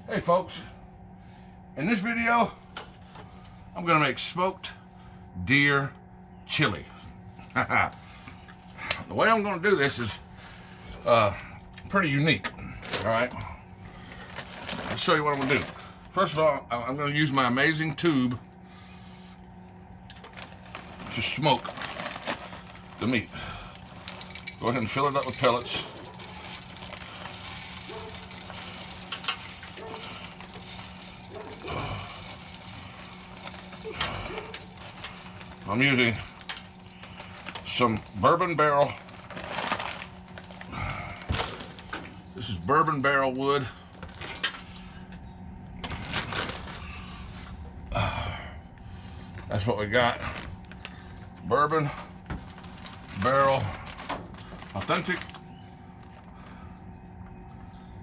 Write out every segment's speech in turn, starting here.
Hey folks, in this video, I'm gonna make smoked deer chili. The way I'm gonna do this is pretty unique, all right? I'll show you what I'm gonna do. First of all, I'm gonna use my amazing tube to smoke the meat. Go ahead and fill it up with pellets. I'm using some bourbon barrel. This is bourbon barrel wood. That's what we got. Bourbon barrel, authentic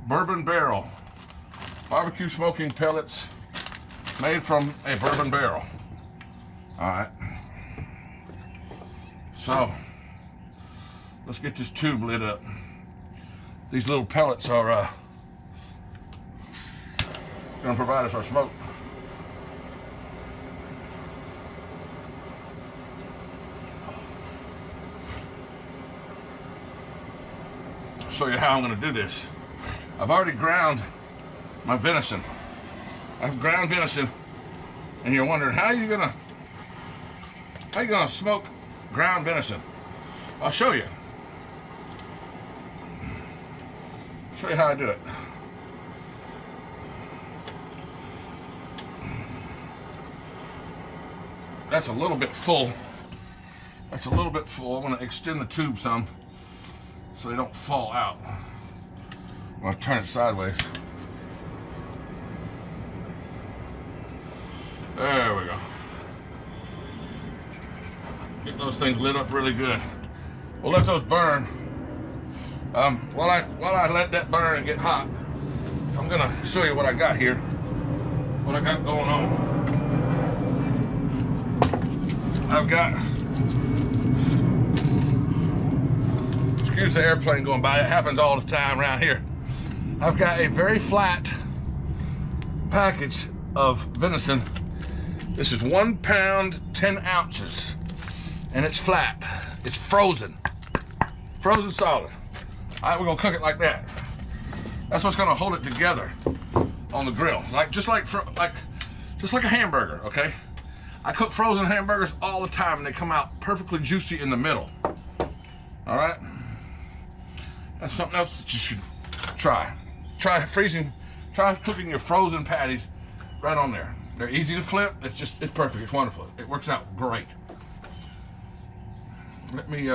bourbon barrel. Barbecue smoking pellets made from a bourbon barrel. All right. So, let's get this tube lit up. These little pellets are gonna provide us our smoke. I'll show you how I'm gonna do this. I've already ground my venison. I've ground venison, and you're wondering how you gonna smoke ground venison. I'll show you. Show you how I do it. That's a little bit full. That's a little bit full. I'm going to extend the tube some so they don't fall out. I'm going to turn it sideways. There we go. Get those things lit up really good. We'll let those burn. While I let that burn and get hot, I'm gonna show you what I got here. What I got going on. I've got, excuse the airplane going by, it happens all the time around here. I've got a very flat package of venison. This is 1 pound, 10 ounces. And it's flat. It's frozen. Frozen solid. All right, we're gonna cook it like that. That's what's gonna hold it together on the grill. Just like a hamburger, okay? I cook frozen hamburgers all the time and they come out perfectly juicy in the middle. All right? That's something else that you should try. Try cooking your frozen patties right on there. They're easy to flip. It's perfect. It's wonderful. It works out great. Let me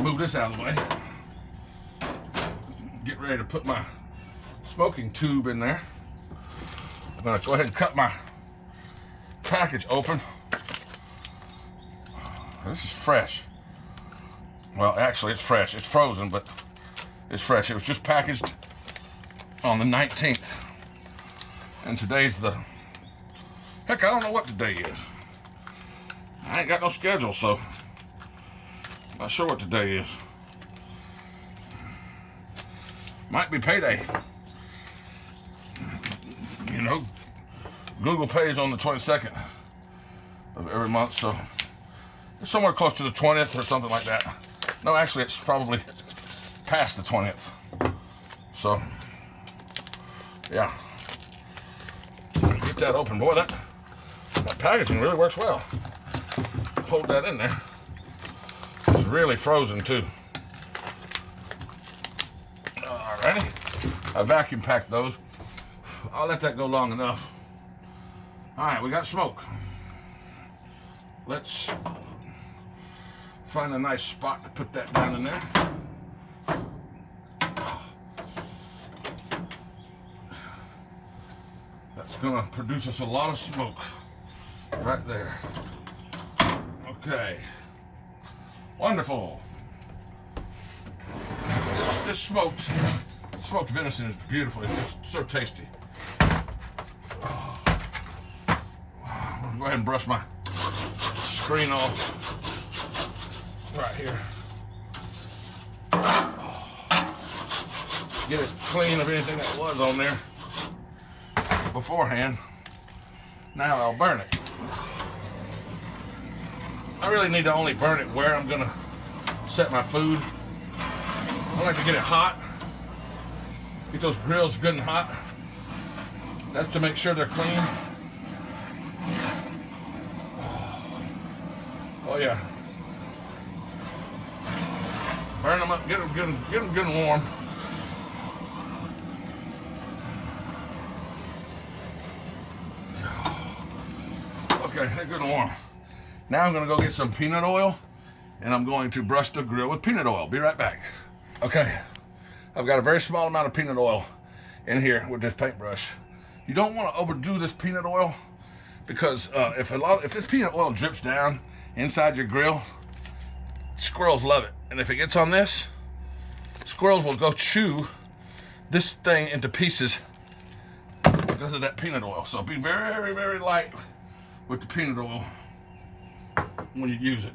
move this out of the way. Get ready to put my smoking tube in there. I'm gonna go ahead and cut my package open. This is fresh. Well, actually it's fresh. It's frozen, but it's fresh. It was just packaged on the 19th. And today's the, heck, I don't know what today is. I ain't got no schedule, so not sure what today is. Might be payday. You know, Google pays on the 22nd of every month, so it's somewhere close to the 20th or something like that. No, actually, it's probably past the 20th. So, yeah. Get that open. Boy, that packaging really works well. Hold that in there. It's really frozen too. Alrighty. I vacuum packed those. I'll let that go long enough. Alright, we got smoke. Let's find a nice spot to put that down in there. That's gonna produce us a lot of smoke right there. Okay, wonderful. This smoked venison is beautiful. It's just so tasty. I'll go ahead and brush my screen off right here. get it clean of anything that was on there beforehand. Now I'll burn it. I really need to only burn it where I'm gonna set my food. I like to get it hot. Get those grills good and hot. That's to make sure they're clean. Oh yeah. Burn them up, get them good and warm. Okay, they're good and warm. Now I'm gonna go get some peanut oil and I'm going to brush the grill with peanut oil. Be right back. Okay, I've got a very small amount of peanut oil in here with this paintbrush. You don't want to overdo this peanut oil because if this peanut oil drips down inside your grill, squirrels love it. And if it gets on this, squirrels will go chew this thing into pieces because of that peanut oil. So be very, very light with the peanut oil when you use it.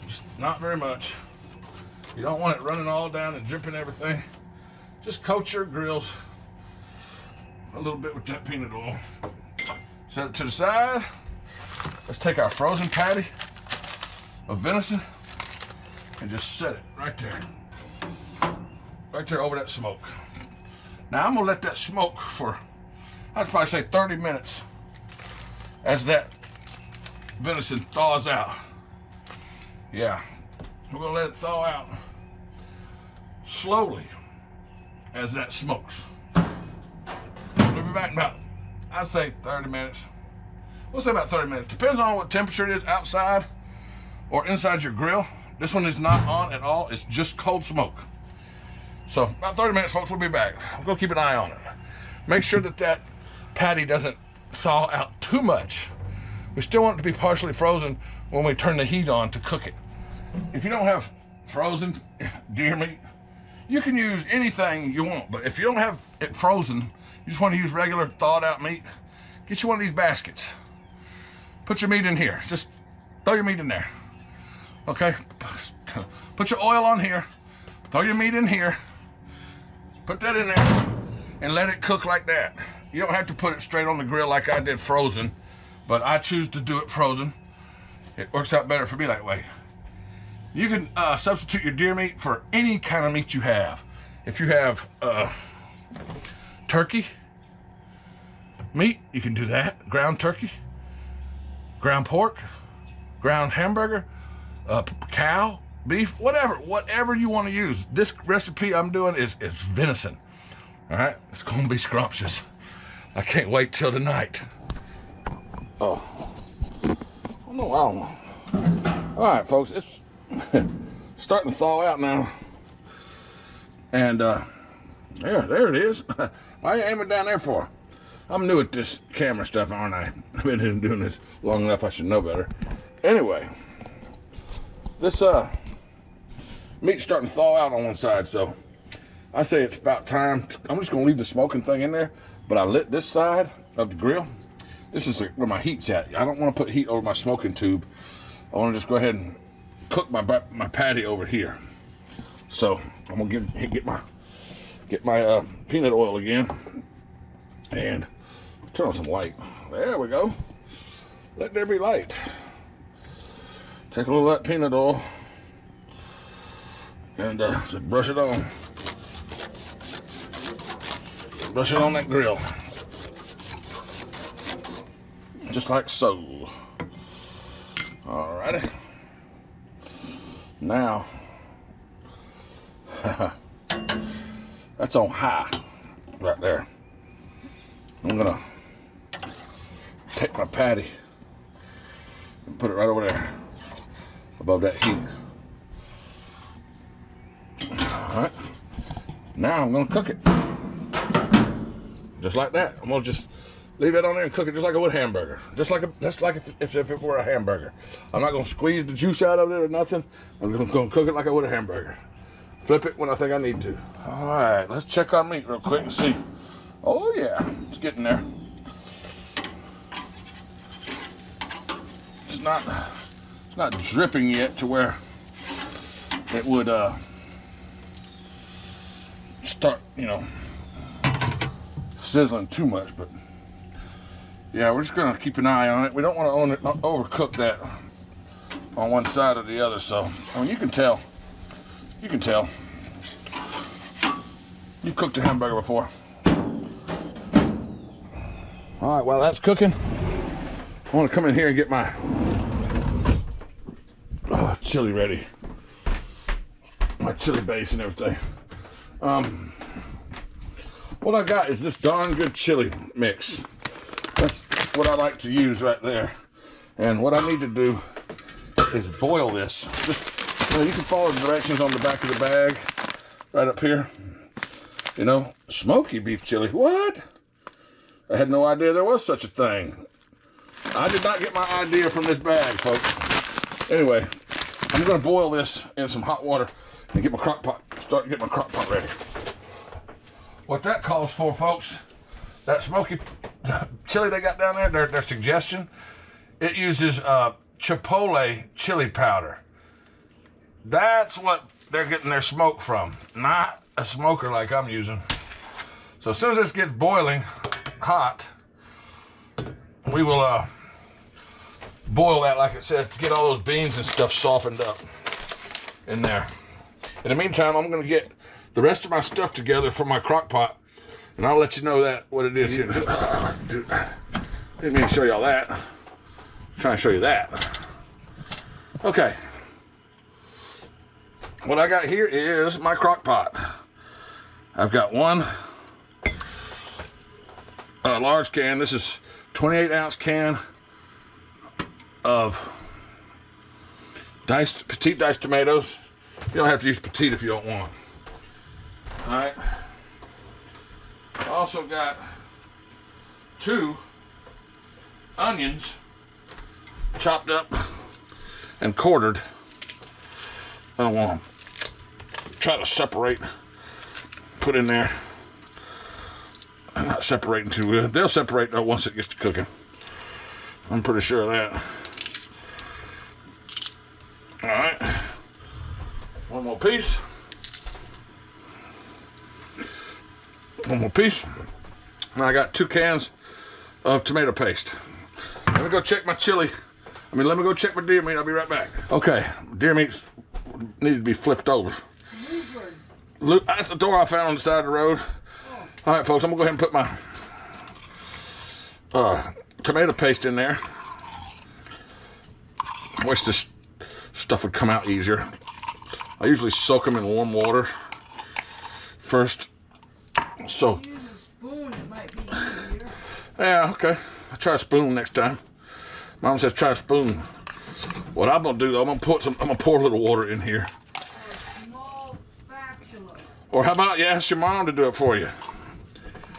Just not very much. You don't want it running all down and dripping everything. Just coat your grills a little bit with that peanut oil. Set it to the side. Let's take our frozen patty of venison and just set it right there. Right there over that smoke. Now I'm gonna let that smoke for, I'd probably say 30 minutes as that venison thaws out. Yeah, we're gonna let it thaw out slowly as that smokes. We'll be back in about, I'd say 30 minutes. We'll say about 30 minutes. Depends on what temperature it is outside or inside your grill. This one is not on at all. It's just cold smoke. So about 30 minutes, folks, we'll be back. We're gonna keep an eye on it. Make sure that that patty doesn't thaw out too much. We still want it to be partially frozen when we turn the heat on to cook it. If you don't have frozen deer meat, you can use anything you want, but if you don't have it frozen, you just want to use regular thawed out meat, get you one of these baskets. Put your meat in here. Just throw your meat in there. Okay? Put your oil on here. Throw your meat in here. Put that in there and let it cook like that. You don't have to put it straight on the grill like I did frozen, but I choose to do it frozen. It works out better for me that way. You can substitute your deer meat for any kind of meat you have. If you have turkey meat, you can do that. Ground turkey, ground pork, ground hamburger, cow, beef, whatever you want to use. This recipe I'm doing is venison. All right, it's gonna be scrumptious. I can't wait till tonight. Oh no, I don't know. All right, folks, it's starting to thaw out now. And there it is. Why are you aiming down there for? I'm new at this camera stuff, aren't I? I've been doing this long enough, I should know better. Anyway, this meat's starting to thaw out on one side, so I say it's about time. I'm just gonna leave the smoking thing in there, but I lit this side of the grill. This is where my heat's at. I don't want to put heat over my smoking tube. I want to just go ahead and cook my patty over here. So I'm gonna get my peanut oil again and turn on some light. There we go. Let there be light. Take a little of that peanut oil and just brush it on. Brush it on that grill. Just like so. Alrighty. Now, that's on high right there. I'm gonna take my patty and put it right over there above that heat. Alright. Now I'm gonna cook it. Just like that. I'm gonna just leave it on there and cook it just like I would a hamburger. Just like if it were a hamburger. I'm not gonna squeeze the juice out of it or nothing. I'm just gonna cook it like I would a hamburger. Flip it when I think I need to. All right, let's check our meat real quick and see. Oh yeah, it's getting there. It's not dripping yet to where it would start, you know, sizzling too much, but yeah, we're just gonna keep an eye on it. We don't want to overcook that on one side or the other. So, I mean, you can tell. You can tell. You've cooked a hamburger before. All right, while that's cooking, I want to come in here and get my chili ready. My chili base and everything. What I got is this darn good chili mix. That's what I like to use right there. And what I need to do is boil this. Just, you know, you can follow the directions on the back of the bag, right up here. You know, smoky beef chili. What? I had no idea there was such a thing. I did not get my idea from this bag, folks. Anyway, I'm gonna boil this in some hot water and get my Crock-Pot, start getting my Crock-Pot ready. What that calls for, folks, that smoky chili they got down there, their suggestion, it uses chipotle chili powder. That's what they're getting their smoke from, not a smoker like I'm using. So as soon as this gets boiling hot, we will boil that like it says to get all those beans and stuff softened up in there. In the meantime, I'm gonna get the rest of my stuff together for my Crock-Pot, and I'll let you know that what it is here in just a second. Dude, didn't mean to show y'all that. I'm trying to show you that. Okay. What I got here is my Crock-Pot. I've got one large can. This is 28-ounce can of petite diced tomatoes. You don't have to use petite if you don't want. All right. I also got 2 onions chopped up and quartered. I don't want to try to separate, put in there. I'm not separating too good. They'll separate though once it gets to cooking. I'm pretty sure of that. All right. One more piece. One more piece. Now I got 2 cans of tomato paste. Let me go check my chili. Let me go check my deer meat. I'll be right back. Okay, deer meat needed to be flipped over. That's the door I found on the side of the road. All right, folks, I'm gonna go ahead and put my tomato paste in there. I wish this stuff would come out easier. I usually soak them in warm water first. So, use a spoon, it might be easier. Yeah, okay. I'll try a spoon next time. Mom says try a spoon. What I'm gonna do though, I'm gonna pour a little water in here. Or a small spatula. Or how about you ask your mom to do it for you?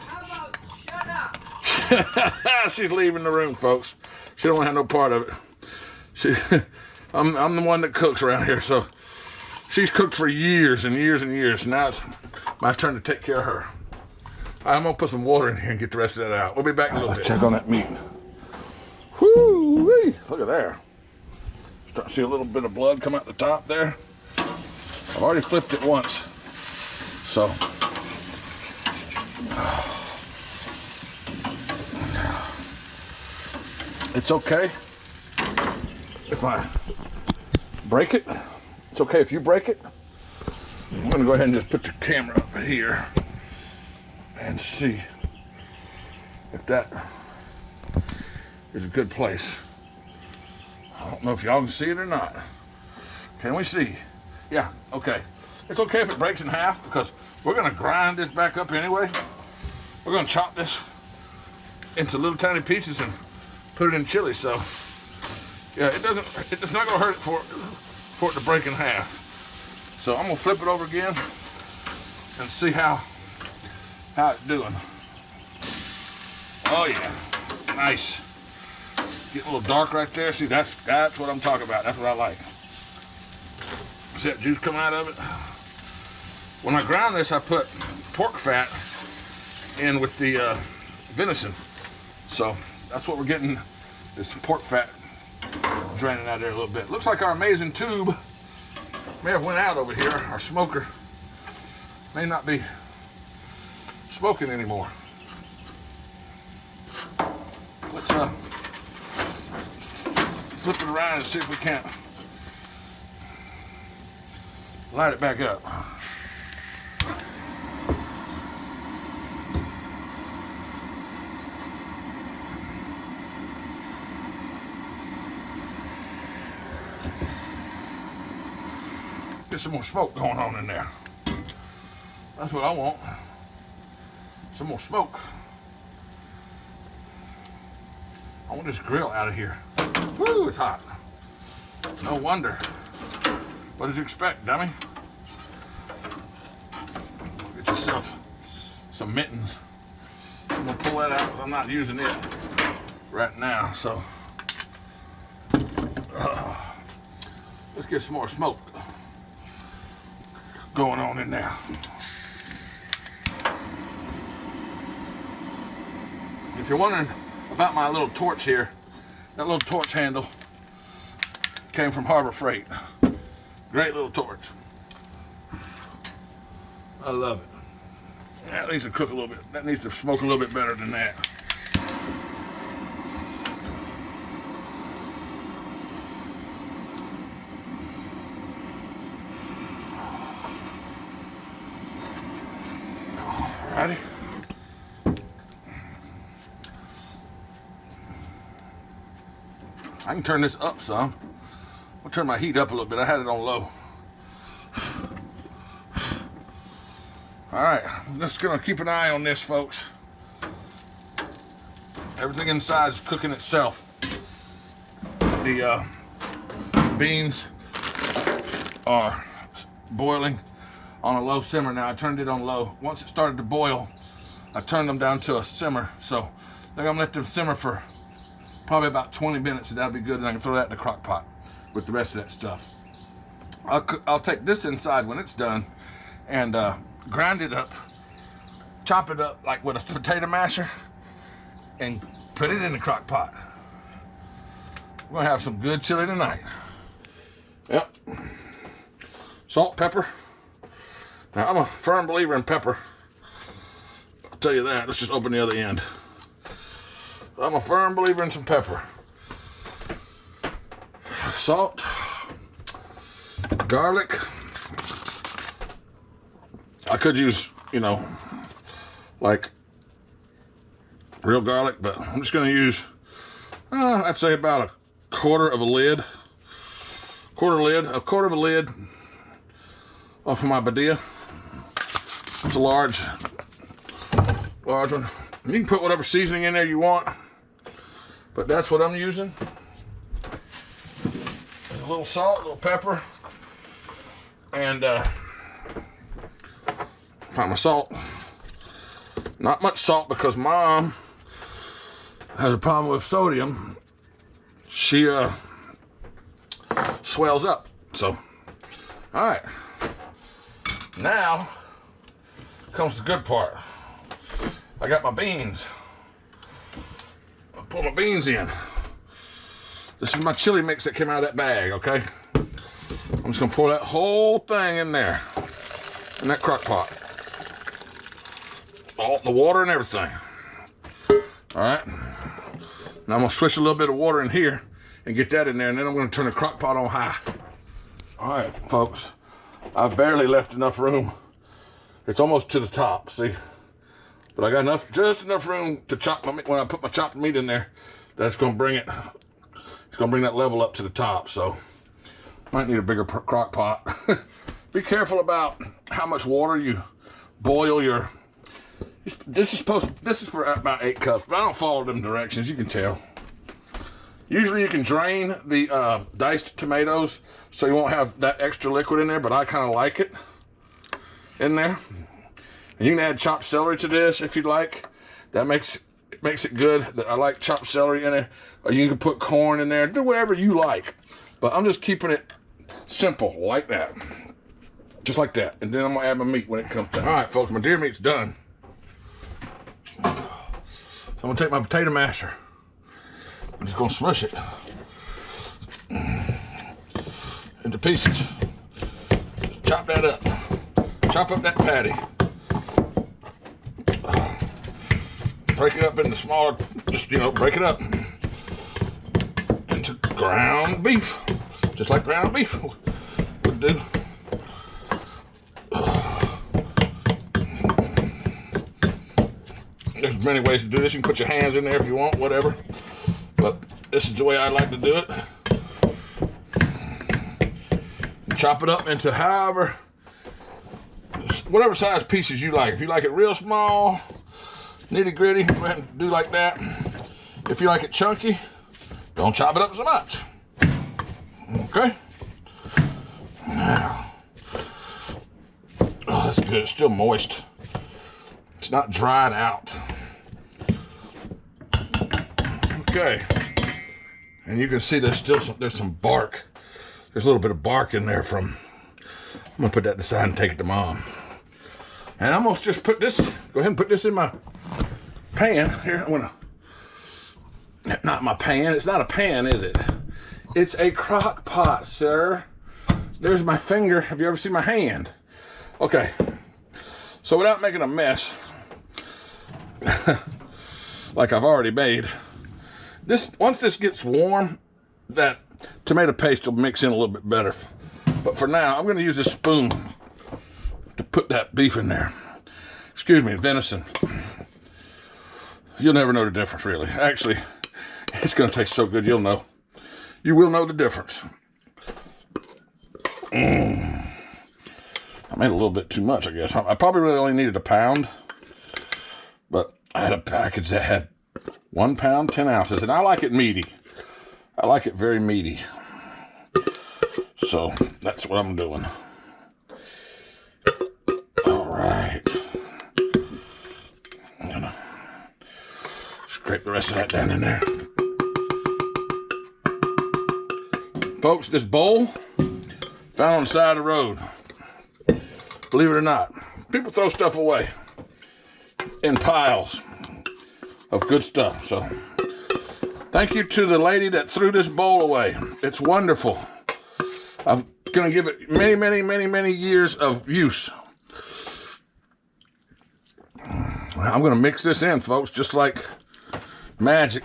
How about shut up? She's leaving the room, folks. She don't want to have no part of it. I'm the one that cooks around here, so she's cooked for years and years and years. Now it's my turn to take care of her. I'm gonna put some water in here and get the rest of that out. We'll be back in a little bit. Check on that meat. Whoo-wee! Look at there. Start to see a little bit of blood come out the top there. I've already flipped it once, so. It's okay if I break it. It's okay if you break it. I'm gonna go ahead and just put the camera up here and see if that is a good place. I don't know if y'all can see it or not. Can we see? Yeah, okay. It's okay if it breaks in half because we're gonna grind this back up anyway. We're gonna chop this into little tiny pieces and put it in chili, so yeah, it's not gonna hurt for it to break in half. So I'm gonna flip it over again and see how it's doing. Oh yeah, nice. Getting a little dark right there. See, that's what I'm talking about. That's what I like. See that juice coming out of it? When I ground this, I put pork fat in with the venison. So that's what we're getting, this pork fat draining out there a little bit. Looks like our amazing tube may have went out over here. Our smoker may not be smoking anymore. Let's flip it around and see if we can't light it back up. Get some more smoke going on in there. That's what I want. Some more smoke. I want this grill out of here. Woo, it's hot. No wonder. What did you expect, dummy? Get yourself some mittens. I'm gonna pull that out, but I'm not using it right now, so. Let's get some more smoke going on in there. If you're wondering about my little torch here, that little torch handle came from Harbor Freight. Great little torch. I love it. That needs to cook a little bit. That needs to smoke a little bit better than that. Alrighty. I can turn this up some. I'll turn my heat up a little bit. I had it on low. All right, I'm just gonna keep an eye on this, folks. Everything inside is cooking itself. The beans are boiling on a low simmer. Now I turned it on low. Once it started to boil, I turned them down to a simmer. So they're gonna let them simmer for probably about 20 minutes, and that'll be good. And I can throw that in the crock pot with the rest of that stuff. I'll take this inside when it's done and grind it up, chop it up like with a potato masher, and put it in the crock pot. We're gonna have some good chili tonight. Yep. Salt, pepper. Now I'm a firm believer in pepper. I'll tell you that. Let's just open the other end. I'm a firm believer in some pepper. Salt. Garlic. I could use, you know, like real garlic, but I'm just going to use, I'd say about a quarter of a lid. A quarter of a lid off of my Badia. It's a large one. You can put whatever seasoning in there you want, but that's what I'm using. A little salt, a little pepper, and find my salt. Not much salt because Mom has a problem with sodium. She swells up. So, all right. Now comes the good part. I got my beans. I'll pull my beans in. This is my chili mix that came out of that bag, okay? I'm just gonna pour that whole thing in there, in that crock pot. All the water and everything. All right. Now I'm gonna switch a little bit of water in here and get that in there, and then I'm gonna turn the crock pot on high. All right, folks. I've barely left enough room. It's almost to the top, see? But I got just enough room to chop my meat. When I put my chopped meat in there, that's gonna bring it, it's gonna bring that level up to the top. So, might need a bigger crock pot. Be careful about how much water you boil your, this is for about 8 cups, but I don't follow them directions, you can tell. Usually you can drain the diced tomatoes so you won't have that extra liquid in there, but I kind of like it in there. And you can add chopped celery to this if you'd like. That makes it good. I like chopped celery in there. Or you can put corn in there. Do whatever you like. But I'm just keeping it simple like that. Just like that. And then I'm gonna add my meat when it comes to. All right, folks, my deer meat's done. So I'm gonna take my potato masher. I'm just gonna smush it into pieces. Just chop that up. Chop up that patty. break it up into smaller, just, you know, break it up into ground beef, just like ground beef would do. There's many ways to do this. You can put your hands in there if you want, whatever. But this is the way I like to do it. Chop it up into whatever size pieces you like. If you like it real small, nitty gritty, go ahead and do like that. If you like it chunky, don't chop it up so much. Okay? Now, oh, that's good. It's still moist. It's not dried out. Okay. And you can see there's some bark. There's a little bit of bark in there from, I'm gonna put that aside and take it to Mom. And I'm gonna just put this, go ahead and put this in my pan. Here, I'm gonna, not my pan, it's not a pan, is it? It's a crock pot, sir. There's my finger. Have you ever seen my hand? Okay. So without making a mess, like I've already made, once this gets warm, that tomato paste will mix in a little bit better. But for now, I'm gonna use this spoon to put that beef in there. Excuse me, venison. You'll never know the difference, really. Actually, it's gonna taste so good, you'll know. You will know the difference. I made a little bit too much, I guess. I probably really only needed a pound, but I had a package that had 1 pound, 10 ounces, and I like it meaty. I like it very meaty. So that's what I'm doing. All right. I'm gonna scrape the rest of that down in there. Folks, this bowl found on the side of the road. Believe it or not, people throw stuff away in piles of good stuff. So thank you to the lady that threw this bowl away. It's wonderful. I'm gonna give it many, many, many, many years of use. I'm gonna mix this in, folks, just like magic,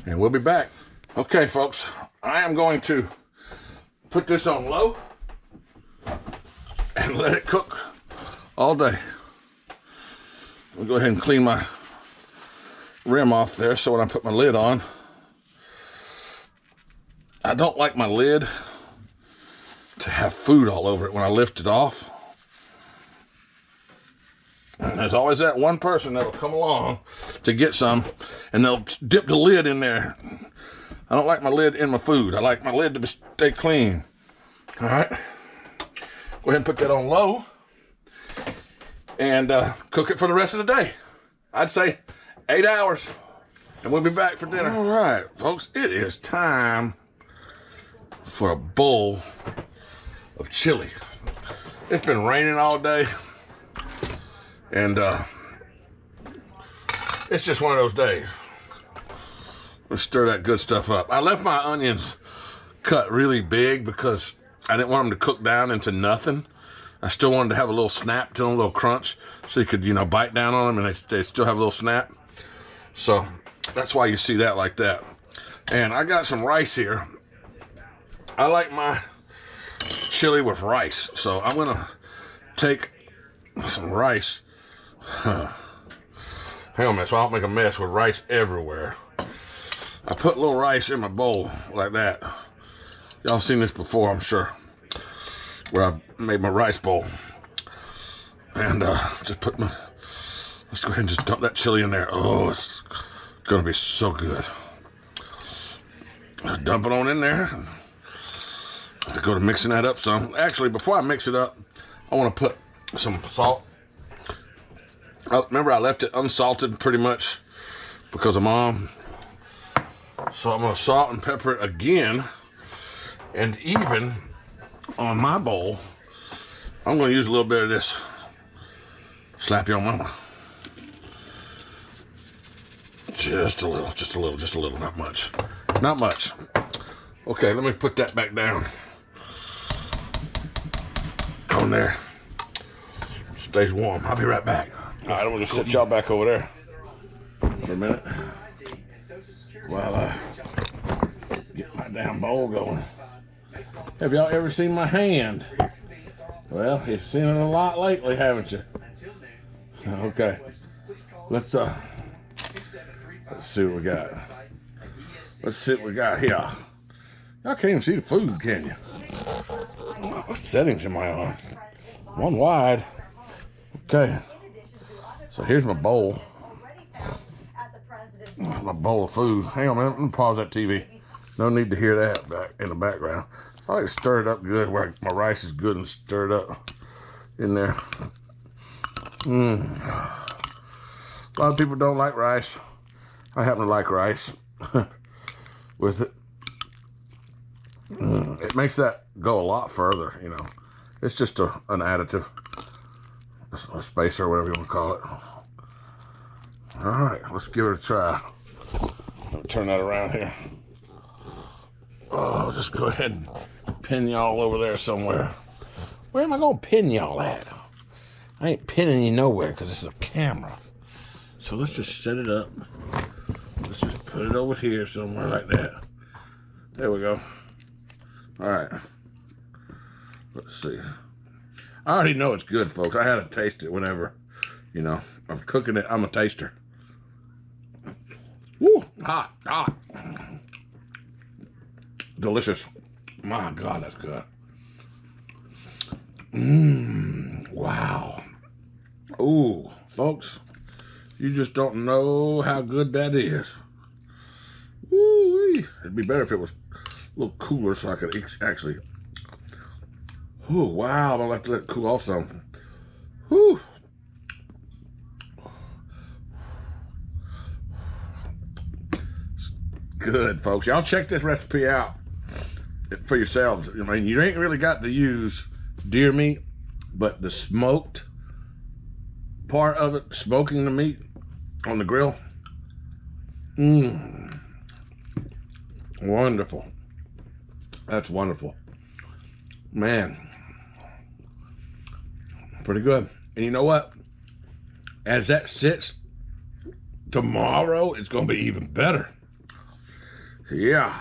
and we'll be back. Okay, folks, I am going to put this on low and let it cook all day. I'll go ahead and clean my rim off there so when I put my lid on, I don't like my lid to have food all over it when I lift it off. And there's always that one person that will come along to get some and they'll dip the lid in there. I don't like my lid in my food. I like my lid to stay clean. All right. Go ahead and put that on low and cook it for the rest of the day. I'd say 8 hours and we'll be back for dinner. All right, folks, it is time for a bowl of chili. It's been raining all day and it's just one of those days. Let's stir that good stuff up. I left my onions cut really big because I didn't want them to cook down into nothing. I still wanted to have a little snap to them, a little crunch, so you could, you know, bite down on them and they still have a little snap. So that's why you see that like that. And I got some rice here. I like my chili with rice, so I'm gonna take some rice. Hang on a minute, so I don't make a mess with rice everywhere. I put a little rice in my bowl like that. Y'all seen this before, I'm sure, where I've made my rice bowl. And just put my, let's go ahead and just dump that chili in there. Oh, it's gonna be so good. Dump it on in there. I go to mixing that up some. Actually, before I mix it up, I want to put some salt. Remember, I left it unsalted pretty much because of Mom. So I'm gonna salt and pepper it again. And even on my bowl, I'm gonna use a little bit of this Slap Your Mama. Just a little, not much. Not much. Okay, let me put that back down. On there. Stays warm. I'll be right back. All right, I'm gonna just set y'all back over there. for a minute while I get my damn bowl going. Have y'all ever seen my hand? Well, you've seen it a lot lately, haven't you? Okay. Let's see what we got. Let's see what we got here. Y'all can't even see the food, can you? What settings am I on? One wide. Okay. So here's my bowl. My bowl of food. Hang on a minute. Let me pause that TV. No need to hear that back in the background. I like to stir it up good where my rice is good and stirred up in there. A lot of people don't like rice. I happen to like rice with it. It makes that go a lot further, you know. It's just an additive, a spacer, whatever you want to call it. All right, let's give it a try. Let me turn that around here. Oh, just go ahead and pin y'all over there somewhere. Where am I going to pin y'all at? I ain't pinning you nowhere because it's a camera. So let's just set it up. Let's just put it over here somewhere like that. There we go. All right. Let's see. I already know it's good, folks. I had to taste it whenever, you know, I'm cooking it. I'm a taster. Woo! Hot, hot. Delicious. My God, that's good. Wow. Ooh, folks, you just don't know how good that is. Woo-wee. It'd be better if it was a little cooler so I could actually. Ooh, wow, I'm gonna have to let it cool off some. Whew. Good, folks. Y'all check this recipe out for yourselves. I mean, you ain't really got to use deer meat, but the smoked part of it, smoking the meat on the grill, wonderful. That's wonderful, man. Pretty good. And you know what? As that sits tomorrow, it's gonna be even better. Yeah.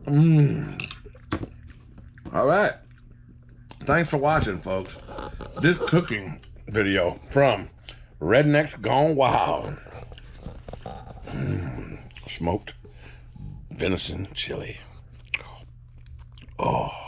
All right. Thanks for watching, folks. This cooking video from Rednecks Gone Wild. Smoked venison chili. Oh.